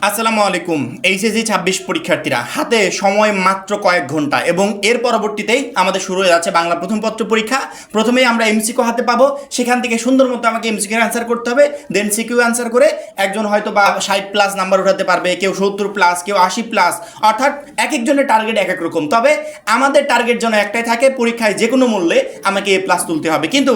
আসসালামু আলাইকুম। এইচএসসি 26 পরীক্ষার্থীরা, হাতে সময় মাত্র কয়েক ঘন্টা এবং এর পরবর্তীতেই আমাদের শুরু হয়ে যাচ্ছে বাংলা প্রথম পত্র পরীক্ষা। প্রথমেই আমরা এমসিকিউ হাতে পাবো, সেখান থেকে সুন্দর মতো আমাকে এমসিকিউ অ্যান্সার করতে হবে। দেন সিকিউ অ্যান্সার করে একজন হয়তো বা 60+ নাম্বার উঠাতে পারবে, কেউ 70+, কেউ 80+, অর্থাৎ এক একজনের টার্গেট এক এক রকম। তবে আমাদের টার্গেট যেন একটাই থাকে, পরীক্ষায় যে কোনো মূল্যে আমাকে A+ তুলতে হবে। কিন্তু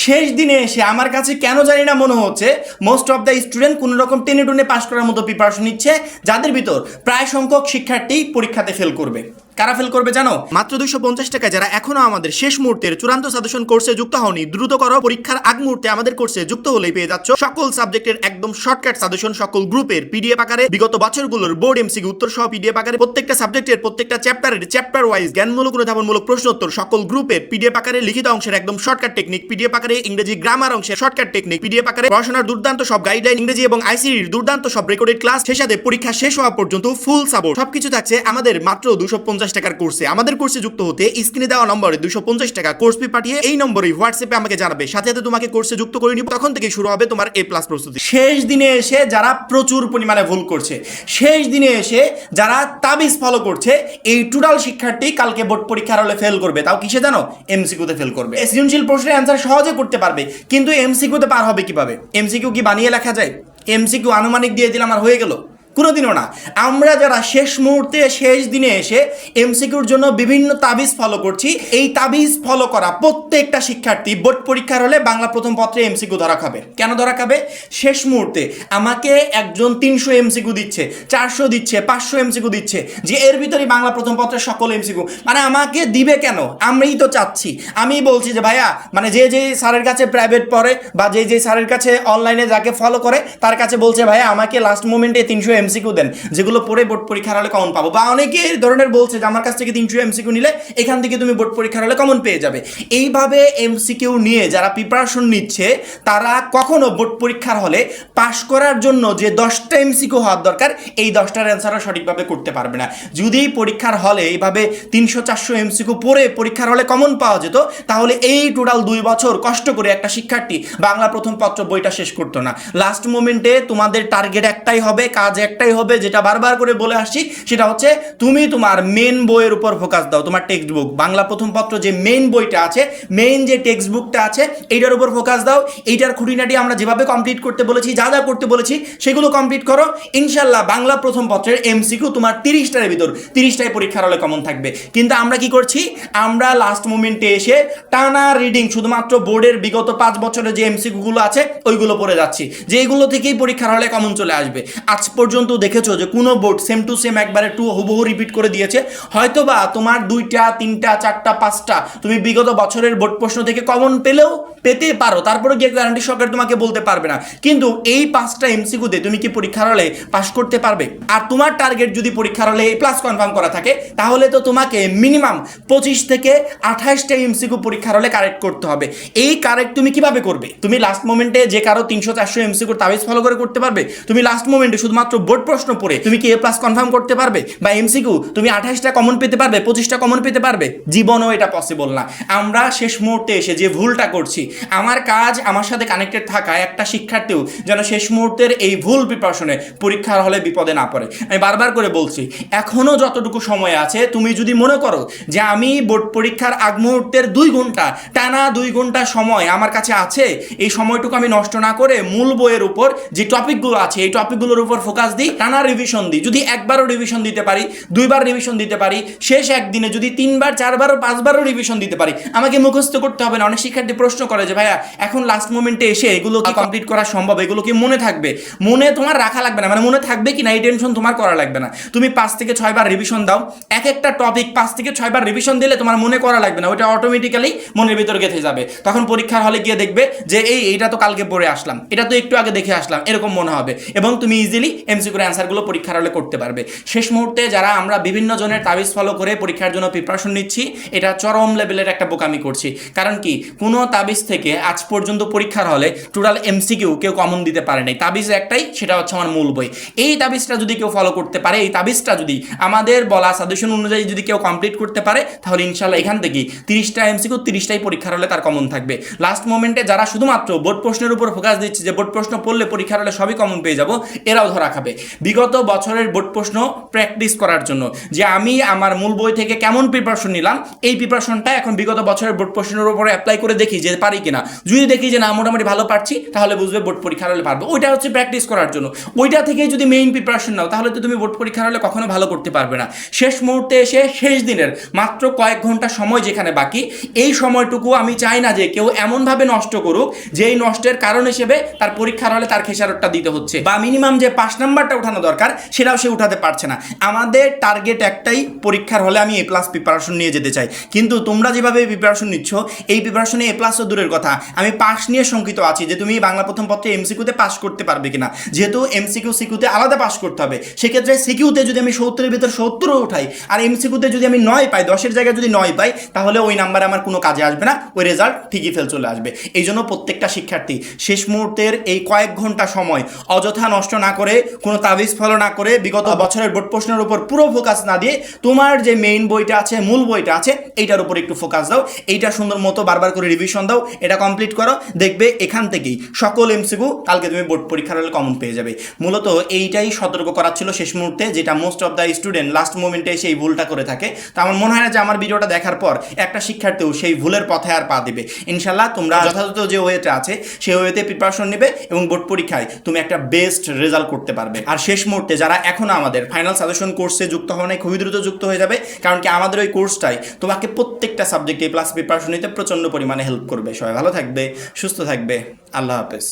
শেষ দিনে এসে আমার কাছে কেন জানি না মনে হচ্ছে মোস্ট অফ দ্য স্টুডেন্ট কোনো রকম টেনে টুনে পাস করার মতো প্রিপারেশন নিচ্ছে, যাদের ভিতর প্রায় সংখ্যক শিক্ষার্থী পরীক্ষাতে ফেল করবে। কারা ফেল করবে জানো? মাত্র 250 টাকা যারা এখনো আমাদের শেষ মুহূর্তের চূড়ান্ত সাজেশন কোর্সে যুক্ত হওনি, দ্রুত করো। পরীক্ষার আগ মুহূর্তে আমাদের কোর্সে যুক্ত হলেই পেয়ে যাচ্ছ সকল সাবজেক্টের একদম শর্টকাট সাজেশন, সকল গ্রুপের পিডিএফ আকারে, বিগত বছরগুলোর বোর্ড এমসিকিউ উত্তর সহ পিডিএফ আকারে, প্রত্যেকটা সাবজেক্টের প্রত্যেকটা চ্যাপ্টারের চ্যাপ্টার ওয়াইজ জ্ঞানমূলক অনুধাবনমূলক প্রশ্নোত্তর সকল গ্রুপের পিডিএফ আকারে, লিখিত অংশের একদম শর্টকাট টেকনিক পিডিএফ আকারে, ইংরেজি গ্রামার অংশের শর্টকাট টেকনিক পিডিএফ আকারে, পড়াশোনার দুর্দান্ত সব গাইডলাইন, ইংরেজি এবং আইসিটির দুর্দান্ত সব রেকর্ডেড ক্লাস, সেই সাথে পরীক্ষা শেষ হওয়া পর্যন্ত ফুল সাপোর্ট, সবকিছু থাকছে আমাদের মাত্র 250 টাকার কোর্সে। আমাদের কোর্সে যুক্ত হতে স্ক্রিনে দেওয়া নম্বরে 250 টাকা কোর্স ফি পাঠিয়ে এই নম্বরে হোয়াটসঅ্যাপে আমাকে জানাবে, সাথে সাথে তোমাকে কোর্সে যুক্ত করে নিব। তখন থেকে শুরু হবে তোমার A+ প্রস্তুতি। শেষ দিনে এসে যারা প্রচুর পরিমাণে ভুল করছে, শেষ দিনে এসে যারা তাবিজ ফলো করছে, এই টোটাল শিক্ষার্থী কালকে বোর্ড পরীক্ষার হলে ফেল করবে। তাও কিসে জানো? এমসিকিউতে ফেল করবে। সৃজনশীল প্রশ্নের অ্যান্সার সহজে করতে পারবে, কিন্তু এমসিকিউতে পার হবে কিভাবে? এমসিকিউ কি বানিয়ে লেখা যায়? এমসিকিউ আনুমানিক দিয়ে দিলাম আর হয়ে গেল? কোনোদিনও না। আমরা যারা শেষ মুহূর্তে শেষ দিনে এসে এমসিকিউর জন্য বিভিন্ন তাবিজ ফলো করছি, এই তাবিজ ফলো করা প্রত্যেকটা শিক্ষার্থী বোর্ড পরীক্ষার হলে বাংলা প্রথম পত্রে এমসিকিউ ধরা খাবে। কেন ধরা খাবে? শেষ মুহূর্তে আমাকে একজন 300 এমসিকিউ দিচ্ছে, 400 দিচ্ছে, 500 এমসিকিউ দিচ্ছে, যে এর ভিতরেই বাংলা প্রথম পত্রের সকল এমসিকিউ। মানে আমাকে দিবে কেন? আমরাই তো চাচ্ছি। আমি বলছি যে ভাইয়া, মানে যে যে স্যারের কাছে প্রাইভেট পড়ে বা যে যে স্যারের কাছে অনলাইনে যাকে ফলো করে, তার কাছে বলছে ভাইয়া আমাকে লাস্ট মোমেন্টে 300 এমসিকিউ দেন, যেগুলো পড়ে বোর্ড পরীক্ষার হলে কমন পাবো। বা অনেকে এই ধরনের বলছে যে আমার কাছ থেকে 300 এমসিকিউ নিলে এখান থেকে তুমি বোর্ড পরীক্ষার হলে কমন পেয়ে যাবে। এইভাবে এমসিকিউ নিয়ে যারা প্রিপারেশন নিচ্ছে, তারা কখনো বোর্ড পরীক্ষার হলে পাশ করার জন্য যে 10টা এমসিকিউ হওয়ার দরকার, এই 10টার অ্যান্সারও সঠিকভাবে করতে পারবে না। যদি পরীক্ষার হলে এইভাবে 300-400 এমসিকিউ পড়ে পরীক্ষার হলে কমন পাওয়া যেত, তাহলে এই টোটাল 2 বছর কষ্ট করে একটা শিক্ষার্থী বাংলা প্রথম পত্র বইটা শেষ করতো না। লাস্ট মোমেন্টে তোমাদের টার্গেট একটাই হবে, কাজ একটাই হবে, যেটা বারবার করে বলে আসছি, সেটা হচ্ছে তুমি তোমার মেন বইয়ের উপর ফোকাস দাও। তোমার টেক্সট বুক, বাংলা প্রথম পত্র যে মেইন বইটা আছে, মেইন যে টেক্সট বুকটা আছে, এইটার উপর ফোকাস দাও। এইটার খুঁটিনাটি আমরা যেভাবে কমপ্লিট করতে বলেছি, যা যা করতে বলেছি সেগুলো কমপ্লিট করো। ইনশাল্লাহ বাংলা প্রথম পত্রের এমসিকিউ তোমার 30টার ভিতর 30টাই পরীক্ষার হলে কমন থাকবে। কিন্তু আমরা কি করছি? আমরা লাস্ট মোমেন্টে এসে টানা রিডিং, শুধুমাত্র বোর্ডের বিগত 5 বছরের যে এমসিকিউগুলো আছে ওইগুলো পড়ে যাচ্ছি, যে এইগুলো থেকেই পরীক্ষার হলে কমন চলে আসবে। আজ পর্যন্ত দেখেছো যে কোনো বোর্ড সেম টু সেম একবারে হুবহু রিপিট করে দিয়েছে? হয়তোবা তোমার 2টা 3টা 4টা 5টা তুমি বিগত বছরের বোর্ড প্রশ্ন থেকে কমন পেলেও পেতে পারো, তারপরে গিয়ে গ্যারান্টি সহকারে তোমাকে বলতে পারবে না। কিন্তু এই 5টা এমসিকিউতে তুমি কি পরীক্ষার হলে পাস করতে পারবে? আর তোমার টার্গেট যদি পরীক্ষার হলে A+ কনফার্ম করা থাকে, তাহলে তো তোমাকে মিনিমাম 25 থেকে 28টা এমসিকিউ পরীক্ষার হলে কারেক্ট করতে হবে। এই কারেক্ট তুমি কিভাবে করবে? তুমি লাস্ট মোমেন্টে যে কারো 300-400 এমসিকিউ তাবিজ ফলো করে করতে পারবে? তুমি লাস্ট মোমেন্টে শুধুমাত্র বোর্ড প্রশ্ন পড়ে তুমি কি A+ কনফার্ম করতে পারবে? বা এমসিকিউ তুমি 28টা কমন পেতে পারবে, 25টা কমন পেতে পারবে? জীবনও এটা পসিবল না। আমরা শেষ মুহূর্তে এসে যে ভুলটা করছি, আমার কাজ আমার সাথে কানেক্টেড থাকা একটা শিক্ষার্থীও যেন শেষ মুহূর্তের এই ভুল প্রিপারেশনে পরীক্ষার হলে বিপদে না পড়ে। আমি বারবার করে বলছি, এখনো যতটুকু সময় আছে, তুমি যদি মনে করো যে আমি বোর্ড পরীক্ষার আগ মুহূর্তের 2 ঘন্টা টানা 2 ঘন্টা সময় আমার কাছে আছে, এই সময়টুকু আমি নষ্ট না করে মূল বইয়ের উপর যে টপিকগুলো আছে এই টপিকগুলোর উপর ফোকাস দিই, টানা রিভিশন দিই। যদি একবারও রিভিশন দিতে পারি, 2বার রিভিশন দিতে পারি, শেষ একদিনে যদি 3বার 4বার 5বারও রিভিশন দিতে পারি, আমাকে মুখস্থ করতে হবে না। অনেক শিক্ষার্থী প্রশ্ন করে যে ভাইয়া এখন লাস্ট মোমেন্টে এসে এগুলো কি কমপ্লিট করা সম্ভব? এগুলো কি মনে থাকবে? মনে তোমার রাখা লাগবে না, মানে মনে থাকবে কি না এই টেনশন তোমার করা লাগবে না। তুমি 5 থেকে 6বার রিভিশন দাও, এক একটা টপিক 5 থেকে 6বার রিভিশন দিলে তোমার মনে করা লাগবে না, ওটা অটোমেটিক্যালি মনের ভিতর গেঁথে যাবে। তখন পরীক্ষার হলে গিয়ে দেখবে যে এইটা তো কালকে পড়ে আসলাম, এটা তো একটু আগে দেখে আসলাম, এরকম মনে হবে, এবং তুমি ইজিলি এমসিকিউর অ্যান্সারগুলো পরীক্ষার হলে করতে পারবে। শেষ মুহূর্তে যারা আমরা বিভিন্ন জনের তাবিজ ফলো করে পরীক্ষার জন্য প্রিপারেশন নিচ্ছি, এটা চরম লেভেলের একটা বোকামি করছি। কারণ কি, কোনো তাবিজ থেকে আজ পর্যন্ত পরীক্ষার হলে টোটাল এমসিকিউ কেউ কমন দিতে পারে নাই। তাবিজ একটাই, সেটা হচ্ছে আমার মূল বই। এই তাবিজটা যদি কেউ ফলো করতে পারে, এই তাবিজটা যদি আমাদের বলা সাজেশন অনুযায়ী যদি কেউ কমপ্লিট করতে পারে, তাহলে ইনশাল্লাহ এখান থেকে 30টা এমসিকিউ 30টাই পরীক্ষার হলে তার কমন থাকবে। লাস্ট মোমেন্টে যারা শুধুমাত্র বোর্ড প্রশ্নের উপর ফোকাস দিচ্ছে যে বোর্ড প্রশ্ন পড়লে পরীক্ষার হলে সবই কমন পেয়ে যাব, এরাও ধরা খাবে। বিগত বছরের বোর্ড প্রশ্ন প্র্যাকটিস করার জন্য, যে আমি আমার মূল বই থেকে কেমন প্রিপারেশন নিলাম, এই প্রিপারেশনটা এখন বিগত বছরের বোর্ড প্রশ্নের উপরে অ্যাপ্লাই করে দেখি যে পারি কিনা। যদি দেখি যে না মোটামুটি ভালো পারছি, তাহলে বুঝবে বোর্ড পরীক্ষার হলে পারবো। ওইটা হচ্ছে প্র্যাকটিস করার জন্য। ওইটা থেকে যদি মেইন প্রিপারেশন নাও, তাহলে তো তুমি বোর্ড পরীক্ষার হলে কখনো ভালো করতে পারবে না। শেষ মুহূর্তে এসে শেষ দিনের মাত্র কয়েক ঘন্টা সময় যেখানে বাকি, এই সময়টুকু আমি চাই না যে কেউ এমনভাবে নষ্ট করুক যে এই নষ্টের কারণ হিসেবে তার পরীক্ষার হলে তার খেসারতটা দিতে হচ্ছে, বা মিনিমাম যে 5 নাম্বারটা উঠানো দরকার সেটাও সে উঠাতে পারছে না। আমাদের টার্গেট একটাই, পরীক্ষার হলে আমি A+ প্রিপারেশন নিয়ে যেতে চাই। কিন্তু তোমরা যেভাবে প্রিপারেশন নিচ্ছ, এই প্রিপারেশনে A+ দূরের কথা, আমি পাস নিয়ে শঙ্কিত আছি যে তুমি বাংলা প্রথম পত্রে MCQতে পাস করতে পারবে কিনা। যেহেতু MCQ সিকিউতে আলাদা পাস করতে হবে, সেক্ষেত্রে সিকিউতে যদি আমি 70-এর ভিতর 70ও উঠাই আর MCQতে যদি আমি 9 পাই, 10-এর জায়গায় যদি 9 পাই, তাহলে ওই নাম্বারে আমার কোনো কাজে আসবে না, ওই রেজাল্ট ঠিকই ফেল চলে আসবে। এই জন্য প্রত্যেকটা শিক্ষার্থী শেষ মুহূর্তের এই কয়েক ঘন্টা সময় অযথা নষ্ট না করে, কোনো তাবিজ ফলো না করে, বিগত বছরের বোর্ড প্রশ্নের উপর পুরো ফোকাস না দিয়ে তোমার যে মেইন বইটা আছে, মূল বইটা আছে, এইটার উপর একটু ফোকাস দাও। এইটা সুন্দর মতো বারবার করে রিভিশন দাও, এটা কমপ্লিট করো, দেখবে এখান থেকেই সকল MCQ কালকে তুমি বোর্ড পরীক্ষার হলে কমন পেয়ে যাবে। মূলত এইটাই সতর্ক করা ছিল শেষ মুহূর্তে, যেটা most of the student last মোমেন্টে এসে এই ভুলটা করে থাকে। তো আমার মনে হয় না যে আমার ভিডিওটা দেখার পর একটা শিক্ষার্থীও সেই ভুলের পথে আর পা দিবে। ইনশাল্লাহ তোমরা যথাযথ যে ওয়েতে আছে সেই ওয়েতে প্রিপারেশন নেবে এবং বোর্ড পরীক্ষায় তুমি একটা বেস্ট রেজাল্ট করতে পারবে। আর শেষ মুহূর্তে যারা এখনো আমাদের ফাইনাল সাজেশন কোর্সে যুক্ত হওয়া নাই, খুবই দ্রুত যুক্ত হয়ে যাবে, কারণ কি আমাদের ওই কোর্সটাই তোমাকে প্রত্যেকটা সাবজেক্টে A+ প্রিপারেশন নিতে প্রচণ্ড পরিমাণে হেল্প করবে। সবাই ভালো থাকবে, সুস্থ থাকবে, আল্লাহ হাফেজ।